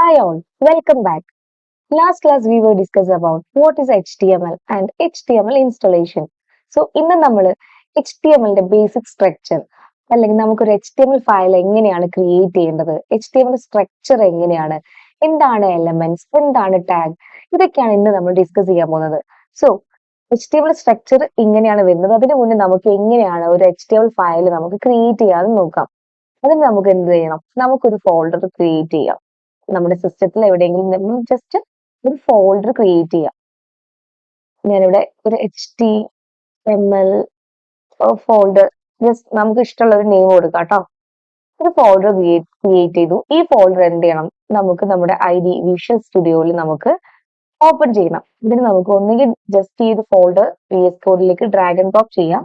Hi all, welcome back. Last class we were discussing about what is HTML and HTML installation. So ഇന്ന് നമ്മൾ HTMLന്റെ basic structure അല്ലെങ്കിൽ നമുക്കൊരു HTML file എങ്ങനെയാണ് create ചെയ്യേണ്ടത്, HTML structure എങ്ങനെയാണ്, എന്താണ് എലമെന്റ്സ്, എന്താണ് ടാഗ്, ഇതൊക്കെയാണ് ഇന്ന് നമ്മൾ ഡിസ്കസ് ചെയ്യാൻ പോകുന്നത്. സോ HTML സ്ട്രക്ചർ ഇങ്ങനെയാണ് വരുന്നത്. അതിന് മുന്നേ നമുക്ക് എങ്ങനെയാണ് ഒരു HTML ഫയൽ നമുക്ക് ക്രിയേറ്റ് ചെയ്യാതെ നോക്കാം. അതിന് നമുക്ക് എന്ത് ചെയ്യണം? നമുക്കൊരു ഫോൾഡർ ക്രിയേറ്റ് ചെയ്യാം. നമ്മുടെ സിസ്റ്റത്തിൽ എവിടെയെങ്കിലും നമ്മൾ ജസ്റ്റ് ഒരു ഫോൾഡർ ക്രിയേറ്റ് ചെയ്യാം. ഞാനിവിടെ ഒരു HTML ഫോൾഡർ ജസ്റ്റ് നമുക്ക് ഇഷ്ടമുള്ള ഒരു നെയിം കൊടുക്കാം കേട്ടോ. ഒരു ഫോൾഡർ ക്രിയേറ്റ് ചെയ്തു. ഈ ഫോൾഡർ എന്ത് ചെയ്യണം? നമുക്ക് നമ്മുടെ വിഷ്വൽ സ്റ്റുഡിയോയിൽ നമുക്ക് ഓപ്പൺ ചെയ്യണം. ഇതിന് നമുക്ക് ഒന്നുകിൽ ജസ്റ്റ് ഈ ഒരു ഫോൾഡർ VS കോഡിലേക്ക് ഡ്രാഗ് ആൻഡ് ഡ്രോപ്പ് ചെയ്യാം,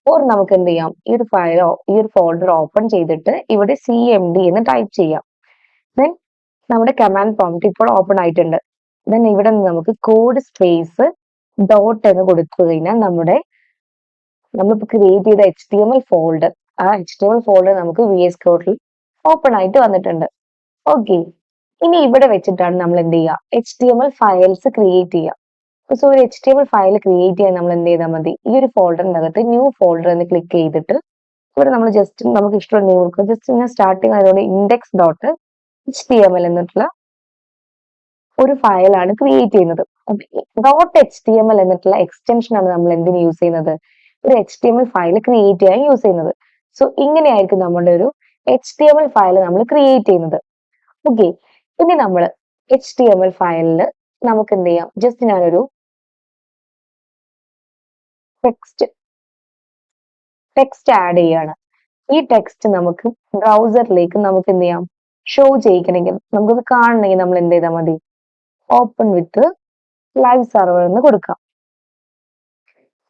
ഓർ നമുക്ക് എന്ത് ചെയ്യാം, ഈ ഒരു ഫയലോ ഈ ഒരു ഫോൾഡർ ഓപ്പൺ ചെയ്തിട്ട് ഇവിടെ CMD എന്ന് ടൈപ്പ് ചെയ്യാം. ദെൻ നമ്മുടെ കമാൻഡ് പ്രോംപ്റ്റ് ഇപ്പോൾ ഓപ്പൺ ആയിട്ടുണ്ട്. ദെൻ ഇവിടെ നിന്ന് നമുക്ക് കോഡ് സ്പേസ് ഡോട്ട് എന്ന് കൊടുത്തു കഴിഞ്ഞാൽ നമ്മളിപ്പോൾ ക്രിയേറ്റ് ചെയ്ത HTML ഫോൾഡർ, ആ HTML ഫോൾഡർ നമുക്ക് VS കോഡിൽ ഓപ്പൺ ആയിട്ട് വന്നിട്ടുണ്ട്. ഓക്കെ, ഇനി ഇവിടെ വെച്ചിട്ടാണ് നമ്മൾ എന്ത് ചെയ്യുക, HTML ഫയൽസ് ക്രിയേറ്റ് ചെയ്യുക. സോ ഒരു HTML ഫയൽ ക്രിയേറ്റ് ചെയ്യാൻ നമ്മൾ എന്ത് ചെയ്താൽ മതി, ഈ ഒരു ഫോൾഡറിന്റെ അകത്ത് ന്യൂ ഫോൾഡർ എന്ന് ക്ലിക്ക് ചെയ്തിട്ട് ഇവിടെ നമ്മൾ ജസ്റ്റ് നമുക്ക് ഇഷ്ടമുള്ള നെയിം കൊടുക്കുക. ജസ്റ്റ് ഞാൻ സ്റ്റാർട്ടിങ് ആയതുകൊണ്ട് index.html എന്നിട്ടുള്ള ഒരു ഫയലാണ് ക്രിയേറ്റ് ചെയ്യുന്നത്. .html എന്നിട്ടുള്ള എക്സ്റ്റൻഷൻ ആണ് നമ്മൾ എന്തിനു യൂസ് ചെയ്യുന്നത്, ഒരു HTML ഫയൽ ക്രിയേറ്റ് ചെയ്യാൻ യൂസ് ചെയ്യുന്നത്. സോ ഇങ്ങനെയായിരിക്കും നമ്മുടെ ഒരു HTML ഫയൽ നമ്മൾ ക്രിയേറ്റ് ചെയ്യുന്നത്. ഓക്കെ, ഇനി നമ്മൾ HTML ഫയലിൽ നമുക്ക് എന്ത് ചെയ്യാം, ജസ്റ്റ് ഞാനൊരു ടെക്സ്റ്റ് ആഡ് ചെയ്യാണ്. ഈ ടെക്സ്റ്റ് നമുക്ക് ബ്രൗസറിലേക്ക് നമുക്ക് എന്ത് ചെയ്യാം, ഷോ ചെയ്യിക്കണമെങ്കിൽ, നമുക്കത് കാണണമെങ്കിൽ നമ്മൾ എന്ത് ചെയ്താൽ മതി, ഓപ്പൺ വിത്ത് ലൈവ് സെർവർ എന്ന് കൊടുക്കാം.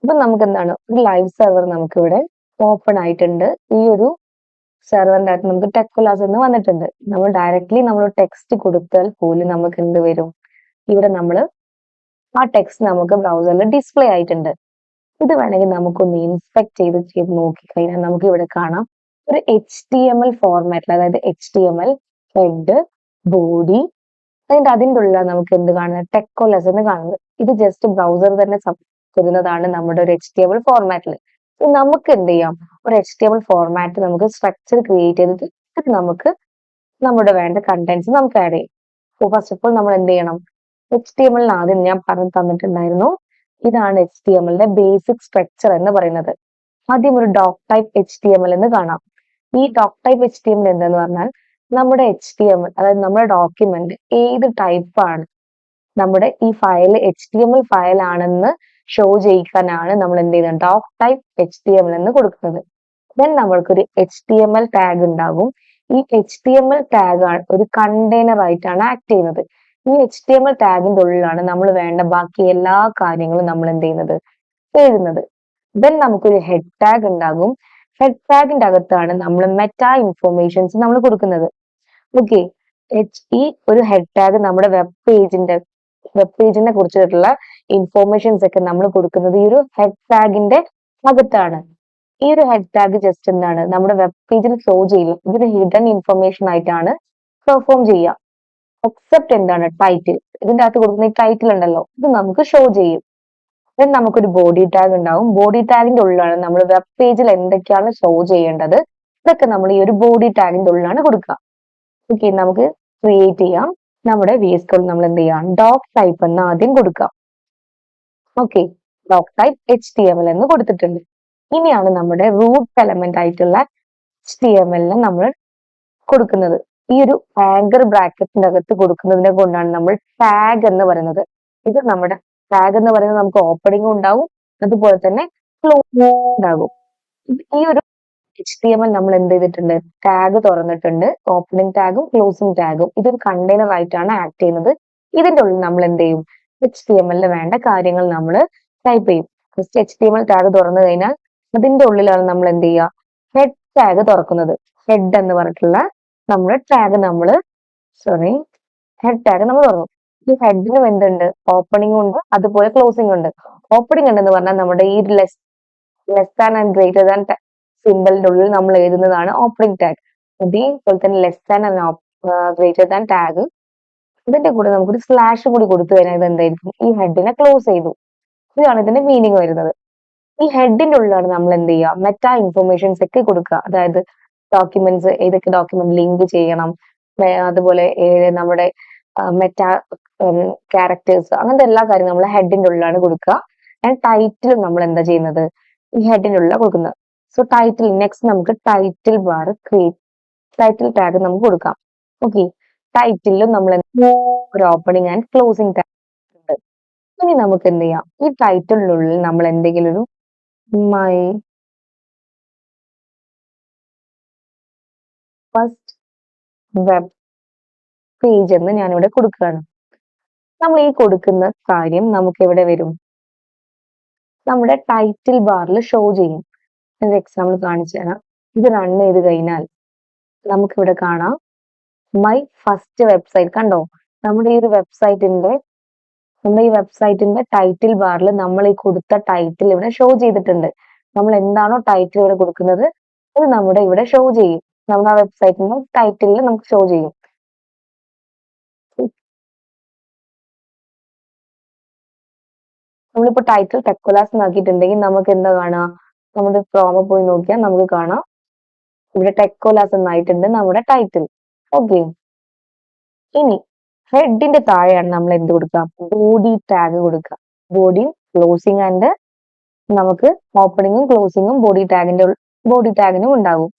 അപ്പൊ നമുക്ക് എന്താണ്, ഒരു ലൈവ് സെർവർ നമുക്ക് ഇവിടെ ഓപ്പൺ ആയിട്ടുണ്ട്. ഈ ഒരു സെർവറിന്റെ അകത്ത് നമുക്ക് ടെക്കോലാസ് എന്ന് വന്നിട്ടുണ്ട്. നമ്മൾ ഡയറക്ട്ലി നമ്മൾ ടെക്സ്റ്റ് കൊടുത്താൽ പോലും നമുക്ക് എന്ത് വരും, ഇവിടെ നമ്മൾ ആ ടെക്സ്റ്റ് നമുക്ക് ബ്രൗസറിൽ ഡിസ്പ്ലേ ആയിട്ടുണ്ട്. ഇത് വേണമെങ്കിൽ നമുക്കൊന്ന് ഇൻസ്പെക്ട് ചെയ്ത് നോക്കിക്കഴിഞ്ഞാൽ നമുക്ക് ഇവിടെ കാണാം ഒരു HTML ഫോർമാറ്റിൽ, അതായത് HTML ഹെഡ്, ബോഡി, അതിൻ്റെ ഉള്ള നമുക്ക് എന്ത് കാണുന്നത്, ടെക്കോലസ് എന്ന് കാണുന്നത്. ഇത് ജസ്റ്റ് ബ്രൗസർ തന്നെ തരുന്നതാണ് നമ്മുടെ ഒരു HTML ഫോർമാറ്റിൽ. നമുക്ക് എന്ത് ചെയ്യാം, ഒരു HTML ഫോർമാറ്റ് നമുക്ക് സ്ട്രക്ചർ ക്രിയേറ്റ് ചെയ്തിട്ട് ഇത് നമുക്ക് നമ്മുടെ വേണ്ട കണ്ടന്റ്സ് നമുക്ക് ആഡ് ചെയ്യും. സോ ഫസ്റ്റ് ഓഫ് ഓൾ നമ്മൾ എന്ത് ചെയ്യണം, HTML ആദ്യം ഞാൻ പറഞ്ഞു തന്നിട്ടുണ്ടായിരുന്നു, ഇതാണ് HTMLന്റെ ബേസിക് സ്ട്രക്ചർ എന്ന് പറയുന്നത്. ആദ്യം ഒരു ഡോക് ടൈപ്പ് HTML എന്ന് കാണാം. ഈ ഡോക് ടൈപ്പ് HTML എന്തെന്ന് പറഞ്ഞാൽ നമ്മുടെ HTML, അതായത് നമ്മുടെ ഡോക്യുമെന്റ് ഏത് ടൈപ്പാണ്, നമ്മുടെ ഈ ഫയൽ HTML ഫയൽ ആണെന്ന് ഷോ ചെയ്യിക്കാനാണ് നമ്മൾ എന്ത് ചെയ്യുന്നത്, ഡോക് ടൈപ്പ് HTML എന്ന് കൊടുക്കുന്നത്. ദെൻ നമ്മൾക്കൊരു HTML ടാഗ് ഉണ്ടാകും. ഈ HTML ടാഗ് ഒരു കണ്ടെയ്നർ ആയിട്ടാണ് ആക്ട് ചെയ്യുന്നത്. ഈ HTML ടാഗിന്റെ ഉള്ളിലാണ് നമ്മൾ വേണ്ട ബാക്കി എല്ലാ കാര്യങ്ങളും നമ്മൾ എന്ത് ചെയ്യുന്നത്, എഴുതുന്നത്. ദെൻ നമുക്കൊരു ഹെഡ് ടാഗ് ഉണ്ടാകും. ഹെഡ് ടാഗിന്റെ അകത്താണ് നമ്മൾ മെറ്റാ ഇൻഫോർമേഷൻസ് നമ്മൾ കൊടുക്കുന്നത്. ഓക്കെ, ഈ ഒരു ഹെഡ് ടാഗ് നമ്മുടെ വെബ് പേജിനെ കുറിച്ചിട്ടുള്ള ഇൻഫോർമേഷൻസ് ഒക്കെ നമ്മൾ കൊടുക്കുന്നത് ഈ ഒരു ഹെഡ് ടാഗിന്റെ അകത്താണ്. ഈ ഒരു ഹെഡ് ടാഗ് ജസ്റ്റ് എന്താണ്, നമ്മുടെ വെബ് പേജിൽ ഷോ ചെയ്യും. ഇതൊരു ഹിഡൻ ഇൻഫർമേഷൻ ആയിട്ടാണ് പെർഫോം ചെയ്യുക. എക്സെപ്റ്റ് എന്താണ്, ടൈറ്റിൽ, ഇതിന്റെ അകത്ത് കൊടുക്കുന്ന ഈ ടൈറ്റിൽ ഉണ്ടല്ലോ, ഇത് നമുക്ക് ഷോ ചെയ്യും. ദെൻ നമുക്കൊരു ബോഡി ടാഗ് ഉണ്ടാവും. ബോഡി ടാഗിന്റെ ഉള്ളിലാണ് നമ്മൾ വെബ് പേജിൽ എന്തൊക്കെയാണ് ഷോ ചെയ്യേണ്ടത്, ഇതൊക്കെ നമ്മൾ ഈ ഒരു ബോഡി ടാഗിന്റെ ഉള്ളിലാണ് കൊടുക്കുക. ഓക്കെ, നമുക്ക് ക്രിയേറ്റ് ചെയ്യാം. നമ്മുടെ VS കോഡ് നമ്മൾ എന്ത് ചെയ്യാം, ഡോക് ടൈപ്പ് എന്ന് ആദ്യം കൊടുക്കാം. ഓക്കെ, ഡോക് ടൈപ്പ് HTML എന്ന് കൊടുത്തിട്ടുണ്ട്. ഇനിയാണ് നമ്മുടെ റൂട്ട് എലമെന്റ് ആയിട്ടുള്ള HTML നമ്മൾ കൊടുക്കുന്നത്. ഈ ഒരു ആങ്കർ ബ്രാക്കറ്റിന്റെ അകത്ത് കൊടുക്കുന്നതിനെ കൊണ്ടാണ് നമ്മൾ ടാഗ് എന്ന് പറയുന്നത്. ഇത് നമ്മുടെ ടാഗ് എന്ന് പറയുന്നത് നമുക്ക് ഓപ്പണിംഗ് ഉണ്ടാവും, അതുപോലെ തന്നെ ക്ലോസിംഗ് ഉണ്ടാകും. ഈ ഒരു HTML നമ്മൾ എന്ത് ചെയ്തിട്ടുണ്ട്, ടാഗ് തുറന്നിട്ടുണ്ട്, ഓപ്പണിംഗ് ടാഗും ക്ലോസിംഗ് ടാഗും. ഇതൊരു കണ്ടെയ്നർ ആയിട്ടാണ് ആക്ട് ചെയ്യുന്നത്. ഇതിന്റെ ഉള്ളിൽ നമ്മൾ എന്ത് ചെയ്യും, HTML വേണ്ട കാര്യങ്ങൾ നമ്മൾ ടൈപ്പ് ചെയ്യും. ഫസ്റ്റ് HTML ടാഗ് തുറന്നു കഴിഞ്ഞാൽ അതിന്റെ ഉള്ളിലാണ് നമ്മൾ എന്ത് ചെയ്യുക, ഹെഡ് ടാഗ് തുറക്കുന്നത്. ഹെഡ് എന്ന് പറഞ്ഞിട്ടുള്ള നമ്മുടെ ടാഗ് ഹെഡ് ടാഗ് നമ്മൾ തുറന്നു. ഈ ഹെഡിനും എന്തുണ്ട്, ഓപ്പണിംഗ് ഉണ്ട്, അതുപോലെ ക്ലോസിംഗ് ഉണ്ട്. ഓപ്പണിംഗ് ഉണ്ടെന്ന് പറഞ്ഞാൽ നമ്മുടെ ഈ less than and greater than സിമ്പിളിന്റെ ഉള്ളിൽ നമ്മൾ എഴുതുന്നതാണ് ഓപ്പണിംഗ് ടാഗ്. അതേപോലെ തന്നെ less than and greater than tag ഇതിന്റെ കൂടെ നമുക്കൊരു സ്ലാഷ് കൂടി കൊടുത്തു കഴിഞ്ഞാൽ ഇത് എന്തായിരിക്കും, ഈ ഹെഡിനെ ക്ലോസ് ചെയ്തു. ഇതാണ് ഇതിന്റെ മീനിങ് വരുന്നത്. ഈ ഹെഡിന്റെ ഉള്ളിലാണ് നമ്മൾ എന്ത് ചെയ്യുക, മെറ്റാ ഇൻഫർമേഷൻസ് ഒക്കെ കൊടുക്കുക. അതായത് ഡോക്യുമെന്റ്സ്, ഏതൊക്കെ ഡോക്യുമെന്റ് ലിങ്ക് ചെയ്യണം, അതുപോലെ നമ്മുടെ മെറ്റാ ക്യാരക്ടേഴ്സ്, അങ്ങനത്തെ എല്ലാ കാര്യം നമ്മൾ ഹെഡിന്റെ ഉള്ളിലാണ് കൊടുക്കുക. ആൻഡ് ടൈറ്റിൽ നമ്മൾ എന്താ ചെയ്യുന്നത്, ഈ ഹെഡിന്റെ ഉള്ളിലാണ് കൊടുക്കുന്നത്. സോ ടൈറ്റിൽ, നെക്സ്റ്റ് നമുക്ക് title bar create, title tag നമുക്ക് കൊടുക്കാം. ഓക്കെ, ടൈറ്റിലും നമ്മൾ ഒരു ഓപ്പണിംഗ് ആൻഡ് ക്ലോസിംഗ് ടാഗ് ഉണ്ട്. ഇനി നമുക്ക് എന്ത് ചെയ്യാം, ഈ ടൈറ്റിലിനുള്ളിൽ നമ്മൾ എന്തെങ്കിലും ഒരു മൈ ഫസ്റ്റ് വെബ് പേജ് എന്ന് ഞാനിവിടെ കൊടുക്കുകയാണ്. നമ്മൾ ഈ കൊടുക്കുന്ന കാര്യം നമുക്ക് എവിടെ വരും, നമ്മുടെ ടൈറ്റിൽ ബാറിൽ ഷോ ചെയ്യും. ഒരു എക്സാമ്പിൾ കാണിച്ചു തരാം. ഇത് റൺ ചെയ്ത് കഴിഞ്ഞാൽ നമുക്കിവിടെ കാണാം മൈ ഫസ്റ്റ് വെബ്സൈറ്റ്. കണ്ടോ, നമ്മുടെ ഈ വെബ്സൈറ്റിന്റെ ടൈറ്റിൽ ബാറിൽ നമ്മൾ ഈ കൊടുത്ത ടൈറ്റിൽ ഇവിടെ ഷോ ചെയ്തിട്ടുണ്ട്. നമ്മൾ എന്താണോ ടൈറ്റിൽ ഇവിടെ കൊടുക്കുന്നത് അത് നമ്മുടെ ഇവിടെ ഷോ ചെയ്യും. നമ്മുടെ ആ വെബ്സൈറ്റിന്റെ ടൈറ്റിലിൽ നമുക്ക് ഷോ ചെയ്യും. നമ്മളിപ്പോ ടൈറ്റിൽ ടെക്കോലാസ് ആക്കിയിട്ടുണ്ടെങ്കിൽ നമുക്ക് എന്താ കാണാം, നമ്മുടെ പ്രോമോ പോയി നോക്കിയാൽ നമുക്ക് കാണാം ഇവിടെ ടെക്കോലാസ് എന്നായിട്ടുണ്ട് നമ്മുടെ ടൈറ്റിൽ. ഓക്കെ, ഇനി ഹെഡിന്റെ താഴെയാണ് നമ്മൾ എന്ത് കൊടുക്കുക, ബോഡി ടാഗ് കൊടുക്കുക. ബോഡിയും ക്ലോസിംഗ് ആൻഡ് നമുക്ക് ഓപ്പണിങ്ങും ക്ലോസിങ്ങും ബോഡി ടാഗിനും ഉണ്ടാകും.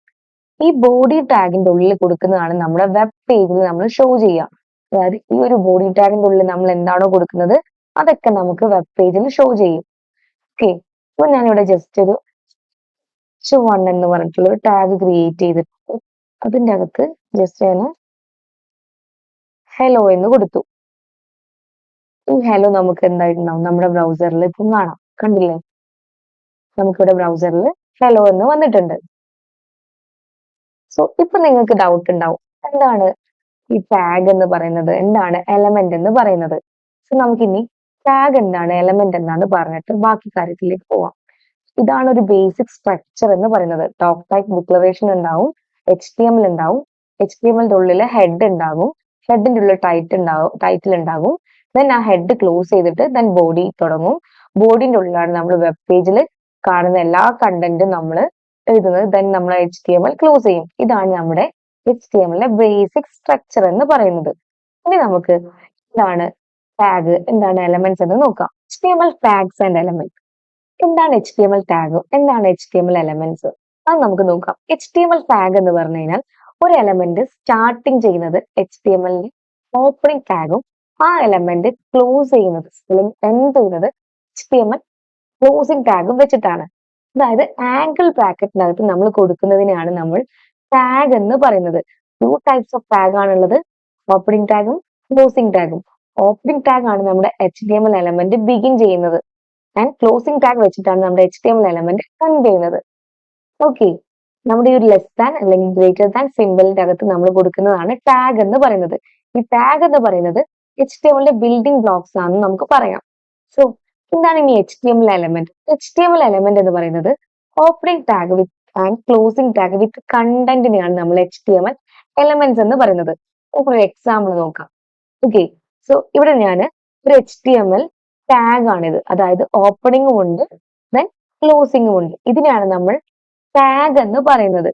ഈ ബോഡി ടാഗിന്റെ ഉള്ളിൽ കൊടുക്കുന്നതാണ് നമ്മുടെ വെബ് പേജിൽ നമ്മൾ ഷോ ചെയ്യുക. അതായത് ഈ ഒരു ബോഡി ടാഗിന്റെ ഉള്ളിൽ നമ്മൾ എന്താണോ കൊടുക്കുന്നത് അതൊക്കെ നമുക്ക് വെബ് പേജിൽ ഷോ ചെയ്യും. ഓക്കെ, അപ്പൊ ഞാനിവിടെ ജസ്റ്റ് ഒരു H1 എന്ന് പറഞ്ഞിട്ടുള്ള ഒരു ടാഗ് ക്രിയേറ്റ് ചെയ്തിട്ട് അതിന്റെ അകത്ത് ജസ്റ്റ് ഞാൻ ഹലോ എന്ന് കൊടുത്തു. ഈ ഹലോ നമുക്ക് എന്തായിട്ടുണ്ടാവും, നമ്മുടെ ബ്രൗസറിൽ ഇപ്പം കാണാം. കണ്ടില്ലേ, നമുക്കിവിടെ ബ്രൗസറിൽ ഹലോ എന്ന് വന്നിട്ടുണ്ട്. സോ ഇപ്പൊ നിങ്ങൾക്ക് ഡൗട്ട് ഉണ്ടാവും, എന്താണ് ഈ ടാഗ് എന്ന് പറയുന്നത്, എന്താണ് എലമെന്റ് എന്ന് പറയുന്നത്. സോ നമുക്കിനി ടാഗ് എന്താണ്, എലമെന്റ് എന്താന്ന് പറഞ്ഞിട്ട് ബാക്കി കാര്യത്തിലേക്ക് പോവാം. ഇതാണ് ഒരു ബേസിക് സ്ട്രക്ചർ എന്ന് പറയുന്നത്. ടോക്ക് ടൈപ്പ് ഡിക്ലറേഷൻ ഉണ്ടാവും, HTML ഉണ്ടാവും, HTML ഉള്ളിൽ ഹെഡ് ഉണ്ടാകും, ഹെഡിന്റെ ഉള്ളിൽ ടൈറ്റിൽ ഉണ്ടാകും. ദെൻ ആ ഹെഡ് ക്ലോസ് ചെയ്തിട്ട് ദെൻ ബോഡി തുടങ്ങും. ബോഡിന്റെ ഉള്ളിലാണ് നമ്മൾ വെബ് പേജിൽ കാണുന്ന എല്ലാ കണ്ടന്റും നമ്മൾ എഴുതുന്നത്. ദെൻ നമ്മൾ HTML ക്ലോസ് ചെയ്യും. ഇതാണ് നമ്മുടെ HTML ബേസിക് സ്ട്രക്ചർ എന്ന് പറയുന്നത്. ഇനി നമുക്ക് എന്താണ് ടാഗ്, എന്താണ് എലമെന്റ്സ് എന്ന് നോക്കാം. HTML tags and elements. എന്താണ് HTML ടാഗ്, എന്താണ് HTML എലമെന്റ്സ്, അത് നമുക്ക് നോക്കാം. HTML ടാഗ് എന്ന് പറഞ്ഞു കഴിഞ്ഞാൽ ഒരു എലമെന്റ് സ്റ്റാർട്ടിങ് ചെയ്യുന്നത് HTML ഓപ്പണിംഗ് ടാഗും ആ എലമെന്റ് ക്ലോസ് ചെയ്യുന്നത് എൻഡ് ചെയ്യുന്നത് HTML ക്ലോസിംഗ് ടാഗും വെച്ചിട്ടാണ്. അതായത് ആംഗിൾ ബ്രാക്കറ്റിനകത്ത് നമ്മൾ കൊടുക്കുന്നതിനെയാണ് നമ്മൾ ടാഗ് എന്ന് പറയുന്നത്. 2 ടൈപ്സ് ഓഫ് ടാഗ് ആണുള്ളത്, ഓപ്പണിംഗ് ടാഗും ക്ലോസിംഗ് ടാഗും. ഓപ്പണിംഗ് ടാഗ് ആണ് നമ്മുടെ HTML എലമെന്റ് ബിഗിൻ ചെയ്യുന്നത് ആൻഡ് ക്ലോസിംഗ് ടാഗ് വെച്ചിട്ടാണ് നമ്മുടെ HTML എലമെന്റ് എൻഡ് ചെയ്യുന്നത്. ഓക്കെ, നമ്മുടെ ഈ ഒരു ലെസ് ദാൻ അല്ലെങ്കിൽ ഗ്രേറ്റർ ദാൻ സിംബലിന്റെ അകത്ത് നമ്മൾ കൊടുക്കുന്നതാണ് ടാഗ് എന്ന് പറയുന്നത്. ഈ ടാഗ് എന്ന് പറയുന്നത് HTML ബിൽഡിംഗ് ബ്ലോക്സ് ആണെന്ന് നമുക്ക് പറയാം. സോ എന്താണ് ഇനി HTML എലമെന്റ്? HTML എലമെന്റ് എന്ന് പറയുന്നത് opening tag with and closing tag with കണ്ടന്റിനെയാണ് നമ്മൾ HTML എലമെന്റ്സ് എന്ന് പറയുന്നത്. നമുക്കൊരു എക്സാമ്പിൾ നോക്കാം. ഓക്കെ, സോ ഇവിടെ ഞാൻ ഒരു HTML ടാഗ് ആണിത്, അതായത് ഓപ്പണിംഗും ഉണ്ട് ദെൻ ക്ലോസിംഗും ഉണ്ട്. ഇതിനെയാണ് നമ്മൾ ടാഗ് എന്ന് പറയുന്നത്.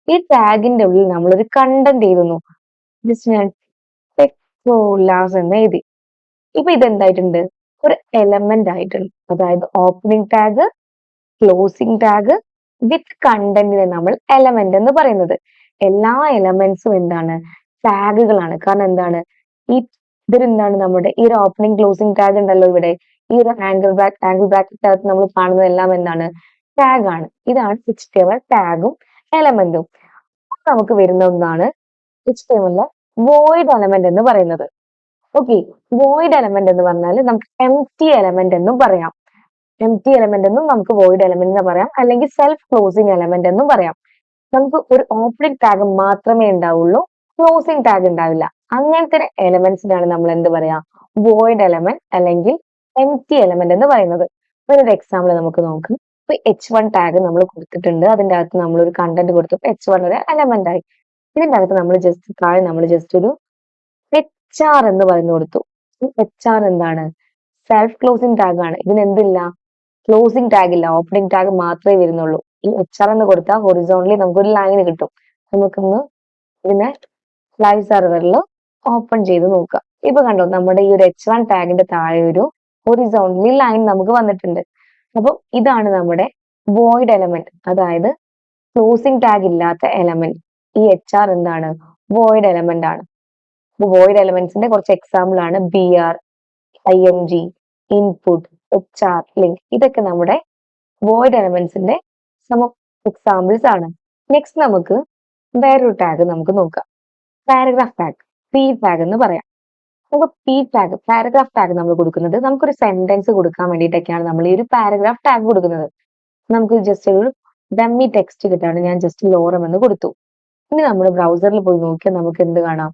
ഈ ടാഗിന്റെ ഉള്ളിൽ നമ്മൾ ഒരു കണ്ടന്റ് എഴുതുന്നു. ജസ്റ്റ് ഞാൻ ടെക്കോലാസ് എന്ന് എഴുതി. ഇപ്പൊ ഇതെന്തായിട്ടുണ്ട്, ഒരു എലമെന്റ് ആയിട്ടുണ്ട്. അതായത് ഓപ്പണിംഗ് ടാഗ്, ക്ലോസിംഗ് ടാഗ് വിത്ത് കണ്ടന്റിനെ നമ്മൾ എലമെന്റ് എന്ന് പറയുന്നത്. എല്ലാ എലമെന്റ്സും എന്താണ്, ടാഗുകളാണ്. കാരണം എന്താണ്, ഈ ഇതിലെന്താണ് നമ്മുടെ ഈ ഒരു ഓപ്പണിംഗ് ക്ലോസിംഗ് ടാഗ് ഉണ്ടല്ലോ, ഇവിടെ ഈ ഒരു ആംഗിൾ ബ്രാക്കറ്റിനകത്ത് നമ്മൾ കാണുന്നതെല്ലാം എന്താണ്, ടാഗ് ആണ്. ഇതാണ് HTML ടാഗും എലമെന്റും. നമുക്ക് വരുന്ന ഒന്നാണ് HTML വോയിഡ് എലമെന്റ് എന്ന് പറയുന്നത്. ഓക്കെ, വോയിഡ് എലമെന്റ് എന്ന് പറഞ്ഞാൽ നമുക്ക് എംപ്റ്റി എലമെന്റ് എന്നും പറയാം. എംപ്റ്റി എലമെന്റ് എന്നും നമുക്ക് വോയിഡ് എലമെന്റ് എന്ന് പറയാം, അല്ലെങ്കിൽ സെൽഫ് ക്ലോസിംഗ് എലമെന്റ് എന്നും പറയാം. നമുക്ക് ഒരു ഓപ്പണിംഗ് ടാഗ് മാത്രമേ ഉണ്ടാവുള്ളൂ, ക്ലോസിംഗ് ടാഗ് ഉണ്ടാവില്ല. അങ്ങനത്തെ എലമെന്റ്സിനാണ് നമ്മൾ എന്ത് പറയാ, വോയിഡ് എലമെന്റ് അല്ലെങ്കിൽ എംപ്റ്റി എലമെന്റ് എന്ന് പറയുന്നത്. ഒരു എക്സാമ്പിൾ നമുക്ക് നോക്കാം. ഇപ്പൊ H1 ടാഗ് നമ്മൾ കൊടുത്തിട്ടുണ്ട്, അതിന്റെ അകത്ത് നമ്മൾ ഒരു കണ്ടന്റ് കൊടുത്തപ്പോൾ H1 ഒരു എലമെന്റ് ആയി. ഇതിന്റെ അകത്ത് നമ്മൾ ജസ്റ്റ് ഒരു HR എന്ന് പറഞ്ഞു കൊടുത്തു. ഈ HR എന്താണ്? സെൽഫ് ക്ലോസിംഗ് ടാഗ് ആണ്. ഇതിന് എന്തില്ല? ക്ലോസിംഗ് ടാഗ് ഇല്ല, ഓപ്പണിംഗ് ടാഗ് മാത്രമേ വരുന്നുള്ളൂ. ഈ HR എന്ന് കൊടുത്താൽ ഹൊറിസോണ്ടലി നമുക്കൊരു ലൈൻ കിട്ടും. നമുക്കൊന്ന് ഇതിനെ ലൈവ് സെർവറിൽ ഓപ്പൺ ചെയ്ത് നോക്കാം. ഇപ്പൊ കണ്ടോ, നമ്മുടെ ഈ ഒരു H1 ടാഗിന്റെ താഴെ ഒരു ഹൊറിസോണ്ടലി ലൈൻ നമുക്ക് വന്നിട്ടുണ്ട്. അപ്പൊ ഇതാണ് നമ്മുടെ വോയിഡ് എലമെന്റ്, അതായത് ക്ലോസിംഗ് ടാഗ് ഇല്ലാത്ത എലമെന്റ്. ഈ HR എന്താണ്? വോയിഡ് എലമെന്റ് ആണ്. അപ്പൊ വോയിഡ് എലമെന്റ്സിന്റെ കുറച്ച് എക്സാമ്പിൾ ആണ് BR, ING, input, HR, link. ഇതൊക്കെ നമ്മുടെ വോയിഡ് എലമെന്റ്സിന്റെ സം ഓഫ് എക്സാമ്പിൾസ് ആണ്. നെക്സ്റ്റ് നമുക്ക് വേറൊരു ടാഗ് നമുക്ക് നോക്കാം. പാരഗ്രാഫ് ടാഗ്, P ടാഗ് എന്ന് പറയാം. നമുക്ക് P ടാഗ്, പാരഗ്രാഫ് ടാഗ് നമ്മൾ കൊടുക്കുന്നത് നമുക്കൊരു സെന്റൻസ് കൊടുക്കാൻ വേണ്ടിയിട്ടൊക്കെയാണ് നമ്മൾ ഈ ഒരു പാരഗ്രാഫ് ടാഗ് കൊടുക്കുന്നത്. നമുക്ക് ജസ്റ്റ് ഒരു ഡമ്മി ടെക്സ്റ്റ് കിട്ടാണ്, ഞാൻ ജസ്റ്റ് ലോറം എന്ന് കൊടുത്തു. ഇനി നമ്മൾ ബ്രൗസറിൽ പോയി നോക്കിയാൽ നമുക്ക് എന്ത് കാണാം?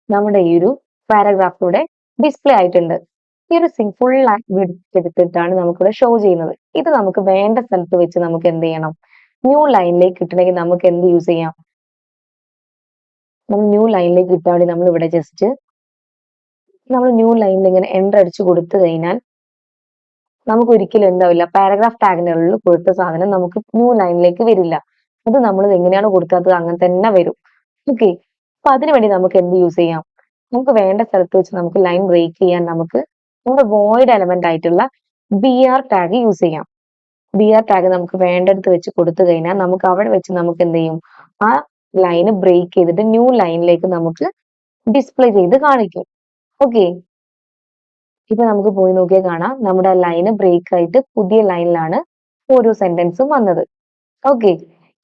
നമ്മുടെ ഈ ഒരു പാരഗ്രാഫിലൂടെ ഡിസ്പ്ലേ ആയിട്ടുണ്ട്. ഈ ഒരു ഫുൾ എടുത്തിട്ടാണ് നമുക്കിവിടെ ഷോ ചെയ്യുന്നത്. ഇത് നമുക്ക് വേണ്ട സ്ഥലത്ത് വെച്ച് നമുക്ക് എന്ത് ചെയ്യണം? ന്യൂ ലൈനിലേക്ക് കിട്ടണമെങ്കിൽ നമുക്ക് എന്ത് യൂസ് ചെയ്യാം? നമ്മൾ ന്യൂ ലൈനിലേക്ക് കിട്ടാൻ വേണ്ടി നമ്മൾ ഇവിടെ ജസ്റ്റ് നമ്മൾ ന്യൂ ലൈനിൽ ഇങ്ങനെ എൻ്റർ അടിച്ചു കൊടുത്തു കഴിഞ്ഞാൽ നമുക്ക് ഒരിക്കലും എന്താവില്ല, പാരഗ്രാഫ് ടാഗിന്റെ ഉള്ളിൽ കൊടുത്ത സാധനം നമുക്ക് ന്യൂ ലൈനിലേക്ക് വരില്ല. അത് നമ്മൾ എങ്ങനെയാണ് കൊടുത്തത് അങ്ങനെ തന്നെ വരും. ഓക്കെ, അപ്പൊ അതിനുവേണ്ടി നമുക്ക് എന്ത് യൂസ് ചെയ്യാം? നമുക്ക് വേണ്ട സ്ഥലത്ത് വെച്ച് നമുക്ക് ലൈൻ ബ്രേക്ക് ചെയ്യാൻ നമുക്ക് നമ്മുടെ വോയിഡ് എലമെന്റ് ആയിട്ടുള്ള BR ടാഗ് യൂസ് ചെയ്യാം. BR ടാഗ് നമുക്ക് വേണ്ടടുത്ത് വെച്ച് കൊടുത്തു കഴിഞ്ഞാൽ നമുക്ക് അവിടെ വെച്ച് നമുക്ക് എന്ത് ചെയ്യും? ആ ലൈന് ബ്രേക്ക് ചെയ്തിട്ട് ന്യൂ ലൈനിലേക്ക് നമുക്ക് ഡിസ്പ്ലേ ചെയ്ത് കാണിക്കും. ഓക്കെ, ഇപ്പൊ നമുക്ക് പോയി നോക്കിയാൽ കാണാം നമ്മുടെ ലൈന് ബ്രേക്ക് ആയിട്ട് പുതിയ ലൈനിലാണ് ഓരോ സെന്റൻസും വന്നത്. ഓക്കെ,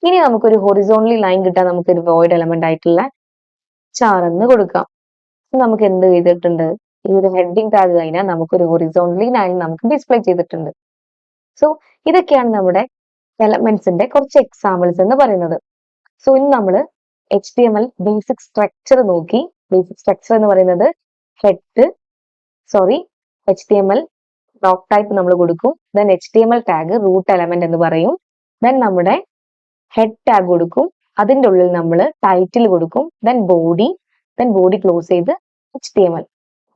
ഇനി നമുക്കൊരു ഹൊറിസോണ്ടലി ലൈൻ കിട്ടാൻ നമുക്ക് ഒരു വോയിഡ് എലമെന്റ് ആയിട്ടുള്ള ചാർ എന്ന് കൊടുക്കാം. നമുക്ക് എന്ത് ചെയ്തിട്ടുണ്ട്? ഈ ഒരു ഹെഡിങ് ടാഗ് കഴിഞ്ഞാൽ നമുക്കൊരു ഹൊറിസോണ്ടലി ലൈൻ നമുക്ക് ഡിസ്പ്ലേ ചെയ്തിട്ടുണ്ട്. സോ ഇതൊക്കെയാണ് നമ്മുടെ എലമെന്റ്സിന്റെ കുറച്ച് എക്സാമ്പിൾസ് എന്ന് പറയുന്നത്. സോ ഇനി നമ്മൾ HTML ബേസിക് സ്ട്രക്ചർ നോക്കി. ബേസിക് സ്ട്രക്ചർ എന്ന് പറയുന്നത് HTML ഡോക് ടൈപ്പ് നമ്മൾ കൊടുക്കും. Then HTML tag root element എന്ന് പറയും. ദെൻ നമ്മുടെ ഹെഡ് ടാഗ് കൊടുക്കും. അതിൻ്റെ ഉള്ളിൽ നമ്മൾ ടൈറ്റിൽ കൊടുക്കും. ദെൻ ബോഡി ക്ലോസ് ചെയ്ത് HTML.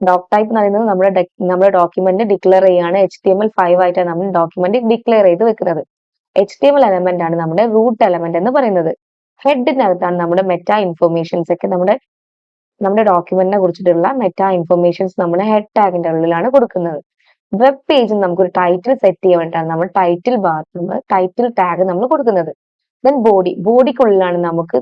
ഡോക് ടൈപ്പ് എന്ന് പറയുന്നത് നമ്മുടെ ഡോക്യുമെന്റ് ഡിക്ലെയർ ചെയ്യാണ്. HTML5 ആയിട്ടാണ് നമ്മൾ ഡോക്യുമെന്റ് ഡിക്ലെയർ ചെയ്ത് വെക്കുന്നത്. HTML എലമെന്റ് ആണ് നമ്മുടെ റൂട്ട് എലമെന്റ് എന്ന് പറയുന്നത്. ഹെഡിനകത്താണ് നമ്മുടെ മെറ്റാ ഇൻഫോർമേഷൻസ് ഒക്കെ, നമ്മുടെ ഡോക്യുമെന്റിനെ കുറിച്ചിട്ടുള്ള മെറ്റാ ഇൻഫോർമേഷൻസ് നമ്മൾ ഹെഡ് ടാഗിന്റെ ഉള്ളിലാണ് കൊടുക്കുന്നത്. വെബ് പേജിൽ നമുക്കൊരു ടൈറ്റിൽ സെറ്റ് ചെയ്യാൻ വേണ്ടിയിട്ടാണ് നമ്മൾ ടൈറ്റിൽ ടാഗ് നമ്മൾ കൊടുക്കുന്നത്. ദെൻ ബോഡിക്കുള്ളിലാണ് നമുക്ക്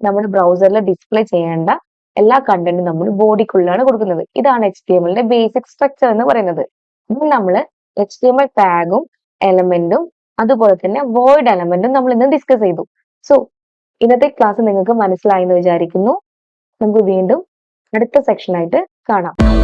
നമ്മുടെ ബ്രൗസറിൽ ഡിസ്പ്ലേ ചെയ്യേണ്ട എല്ലാ കണ്ടന്റും നമ്മൾ ബോഡിക്കുള്ളിലാണ് കൊടുക്കുന്നത്. ഇതാണ് HTMLന്റെ ബേസിക് സ്ട്രക്ചർ എന്ന് പറയുന്നത്. ഇതിൽ നമ്മൾ HTML ടാഗും എലമെന്റും അതുപോലെ തന്നെ വോയിഡ് എലമെന്റും നമ്മൾ ഇന്ന് ഡിസ്കസ് ചെയ്തു. സോ ഇന്നത്തെ ക്ലാസ് നിങ്ങൾക്ക് മനസ്സിലായി എന്ന് വിചാരിക്കുന്നു. നമുക്ക് വീണ്ടും അടുത്ത സെക്ഷനായിട്ട് കാണാം.